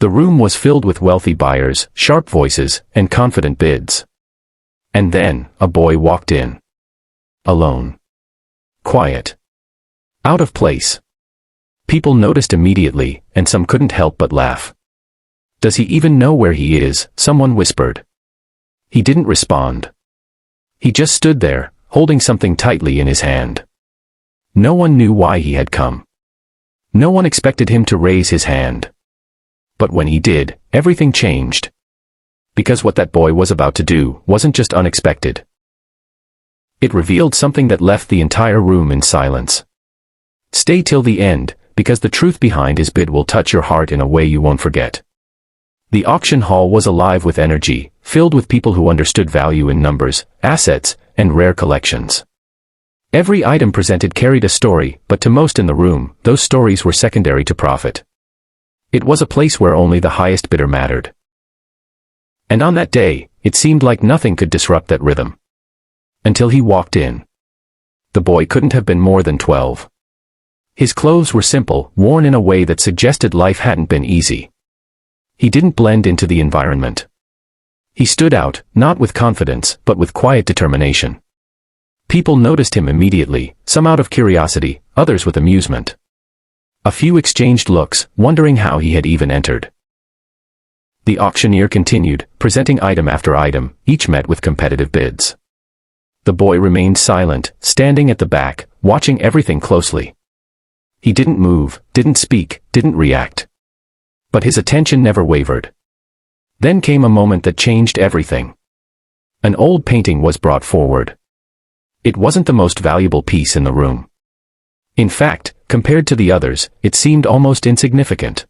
The room was filled with wealthy buyers, sharp voices, and confident bids. And then, a boy walked in. Alone. Quiet. Out of place. People noticed immediately, and some couldn't help but laugh. "Does he even know where he is?" someone whispered. He didn't respond. He just stood there, holding something tightly in his hand. No one knew why he had come. No one expected him to raise his hand. But when he did, everything changed. Because what that boy was about to do wasn't just unexpected. It revealed something that left the entire room in silence. Stay till the end, because the truth behind his bid will touch your heart in a way you won't forget. The auction hall was alive with energy, filled with people who understood value in numbers, assets, and rare collections. Every item presented carried a story, but to most in the room, those stories were secondary to profit. It was a place where only the highest bidder mattered. And on that day, it seemed like nothing could disrupt that rhythm. Until he walked in. The boy couldn't have been more than 12. His clothes were simple, worn in a way that suggested life hadn't been easy. He didn't blend into the environment. He stood out, not with confidence, but with quiet determination. People noticed him immediately, some out of curiosity, others with amusement. A few exchanged looks, wondering how he had even entered. The auctioneer continued, presenting item after item, each met with competitive bids. The boy remained silent, standing at the back, watching everything closely. He didn't move, didn't speak, didn't react. But his attention never wavered. Then came a moment that changed everything. An old painting was brought forward. It wasn't the most valuable piece in the room. In fact, compared to the others, it seemed almost insignificant.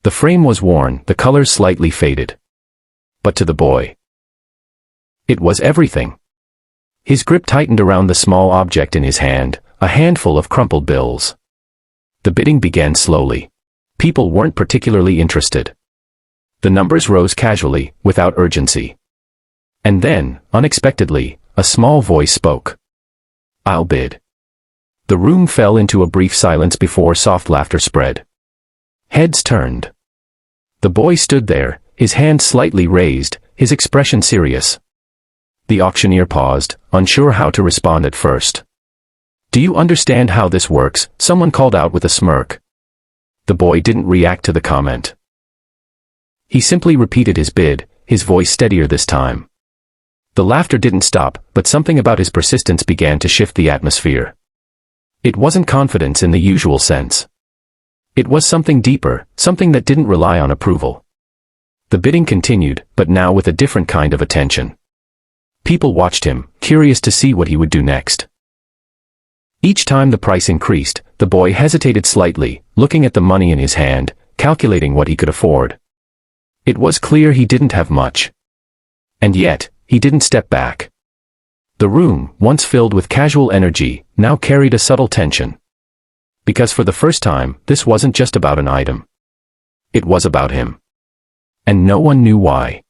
The frame was worn, the colors slightly faded. But to the boy, it was everything. His grip tightened around the small object in his hand, a handful of crumpled bills. The bidding began slowly. People weren't particularly interested. The numbers rose casually, without urgency. And then, unexpectedly, a small voice spoke. "I'll bid." The room fell into a brief silence before soft laughter spread. Heads turned. The boy stood there, his hand slightly raised, his expression serious. The auctioneer paused, unsure how to respond at first. "Do you understand how this works?" someone called out with a smirk. The boy didn't react to the comment. He simply repeated his bid, his voice steadier this time. The laughter didn't stop, but something about his persistence began to shift the atmosphere. It wasn't confidence in the usual sense. It was something deeper, something that didn't rely on approval. The bidding continued, but now with a different kind of attention. People watched him, curious to see what he would do next. Each time the price increased, the boy hesitated slightly, looking at the money in his hand, calculating what he could afford. It was clear he didn't have much. And yet, he didn't step back. The room, once filled with casual energy, now carried a subtle tension. Because for the first time, this wasn't just about an item. It was about him. And no one knew why.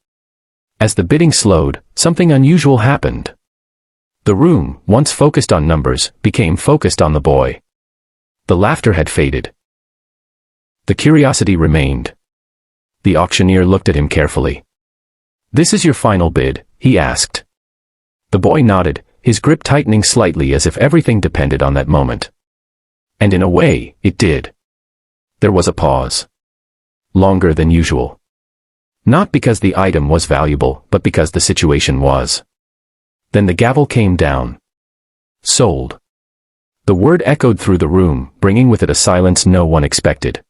As the bidding slowed, something unusual happened. The room, once focused on numbers, became focused on the boy. The laughter had faded. The curiosity remained. The auctioneer looked at him carefully. "This is your final bid?" he asked. The boy nodded, his grip tightening slightly as if everything depended on that moment. And in a way, it did. There was a pause. Longer than usual. Not because the item was valuable, but because the situation was. Then the gavel came down. Sold. The word echoed through the room, bringing with it a silence no one expected.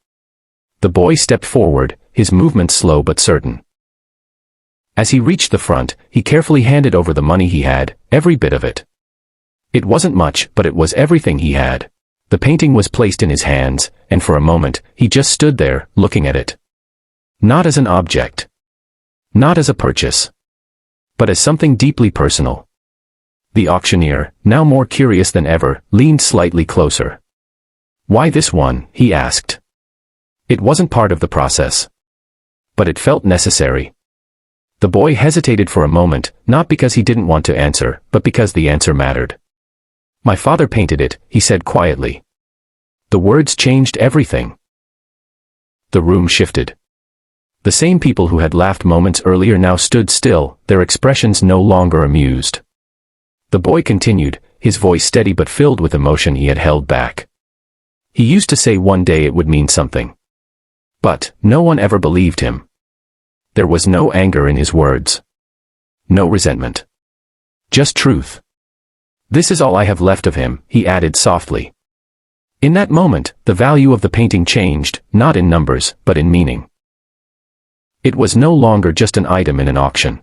The boy stepped forward, his movements slow but certain. As he reached the front, he carefully handed over the money he had, every bit of it. It wasn't much, but it was everything he had. The painting was placed in his hands, and for a moment, he just stood there, looking at it. Not as an object. Not as a purchase. But as something deeply personal. The auctioneer, now more curious than ever, leaned slightly closer. "Why this one?" he asked. It wasn't part of the process. But it felt necessary. The boy hesitated for a moment, not because he didn't want to answer, but because the answer mattered. "My father painted it," he said quietly. The words changed everything. The room shifted. The same people who had laughed moments earlier now stood still, their expressions no longer amused. The boy continued, his voice steady but filled with emotion he had held back. He used to say one day it would mean something. But no one ever believed him. There was no anger in his words. No resentment. Just truth. This is all I have left of him, he added softly. In that moment, the value of the painting changed, not in numbers, but in meaning. It was no longer just an item in an auction.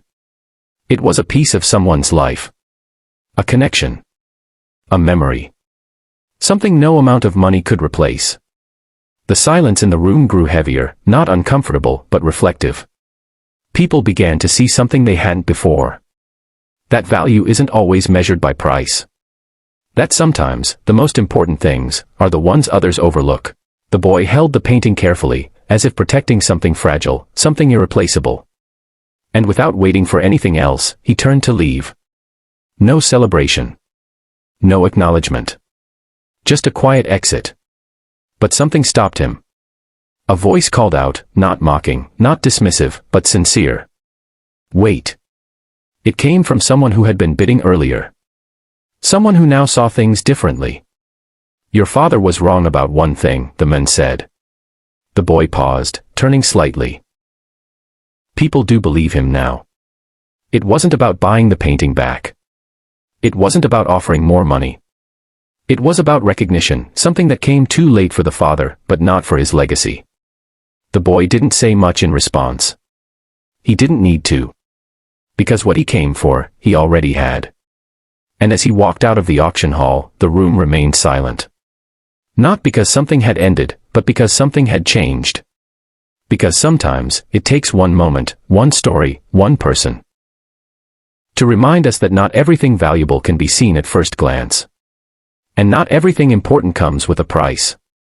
It was a piece of someone's life. A connection. A memory. Something no amount of money could replace. The silence in the room grew heavier, not uncomfortable, but reflective. People began to see something they hadn't before. That value isn't always measured by price. That sometimes, the most important things, are the ones others overlook. The boy held the painting carefully, as if protecting something fragile, something irreplaceable. And without waiting for anything else, he turned to leave. No celebration. No acknowledgement. Just a quiet exit. But something stopped him. A voice called out, not mocking, not dismissive, but sincere. Wait. It came from someone who had been bidding earlier. Someone who now saw things differently. Your father was wrong about one thing, the man said. The boy paused, turning slightly. People do believe him now. It wasn't about buying the painting back. It wasn't about offering more money. It was about recognition, something that came too late for the father, but not for his legacy. The boy didn't say much in response. He didn't need to. Because what he came for, he already had. And as he walked out of the auction hall, the room remained silent. Not because something had ended, but because something had changed. Because sometimes, it takes one moment, one story, one person, to remind us that not everything valuable can be seen at first glance. And not everything important comes with a price.